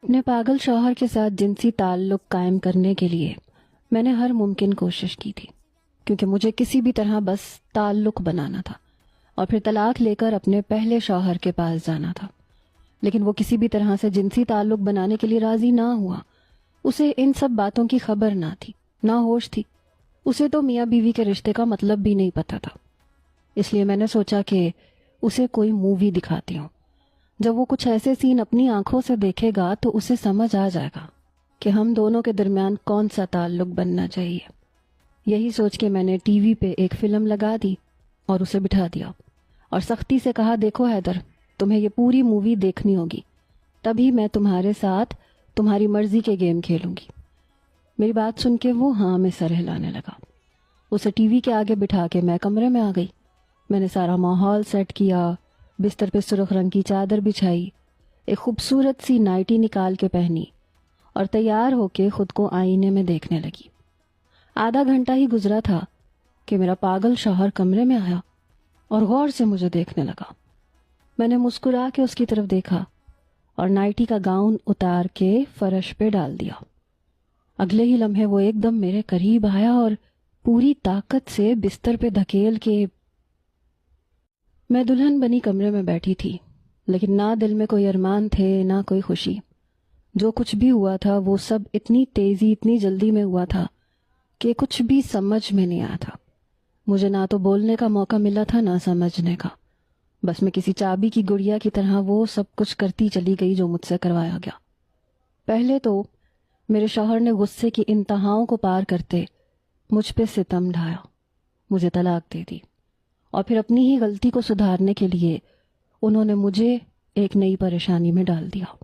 अपने पागल शौहर के साथ जिनसी ताल्लुक कायम करने के लिए मैंने हर मुमकिन कोशिश की थी, क्योंकि मुझे किसी भी तरह बस ताल्लुक बनाना था और फिर तलाक लेकर अपने पहले शौहर के पास जाना था। लेकिन वो किसी भी तरह से जिनसी ताल्लुक बनाने के लिए राजी ना हुआ। उसे इन सब बातों की खबर ना थी, ना होश थी। उसे तो मियाँ बीवी के रिश्ते का मतलब भी नहीं पता था। इसलिए मैंने सोचा कि उसे कोई मूवी दिखाती हूँ। जब वो कुछ ऐसे सीन अपनी आंखों से देखेगा तो उसे समझ आ जाएगा कि हम दोनों के दरमियान कौन सा ताल्लुक बनना चाहिए। यही सोच के मैंने टीवी पे एक फिल्म लगा दी और उसे बिठा दिया और सख्ती से कहा, देखो हैदर, तुम्हें ये पूरी मूवी देखनी होगी, तभी मैं तुम्हारे साथ तुम्हारी मर्जी के गेम खेलूंगी। मेरी बात सुन के वो हाँ में सर हिलाने लगा। उसे टीवी के आगे बिठा के मैं कमरे में आ गई। मैंने सारा माहौल सेट किया, बिस्तर पे सुर्ख रंग की चादर बिछाई, एक खूबसूरत सी नाइटी निकाल के पहनी और तैयार होके खुद को आईने में देखने लगी। आधा घंटा ही गुजरा था कि मेरा पागल शौहर कमरे में आया और गौर से मुझे देखने लगा। मैंने मुस्कुरा के उसकी तरफ देखा और नाइटी का गाउन उतार के फर्श पे डाल दिया। अगले ही लम्हे वो एकदम मेरे करीब आया और पूरी ताकत से बिस्तर पे धकेल के। मैं दुल्हन बनी कमरे में बैठी थी, लेकिन ना दिल में कोई अरमान थे ना कोई खुशी। जो कुछ भी हुआ था वो सब इतनी तेजी इतनी जल्दी में हुआ था कि कुछ भी समझ में नहीं आया था। मुझे ना तो बोलने का मौका मिला था ना समझने का। बस मैं किसी चाबी की गुड़िया की तरह वो सब कुछ करती चली गई जो मुझसे करवाया गया। पहले तो मेरे शौहर ने गुस्से की इंतहाओं को पार करते मुझ पे सितम ढाया, मुझे तलाक दे दी और फिर अपनी ही गलती को सुधारने के लिए उन्होंने मुझे एक नई परेशानी में डाल दिया।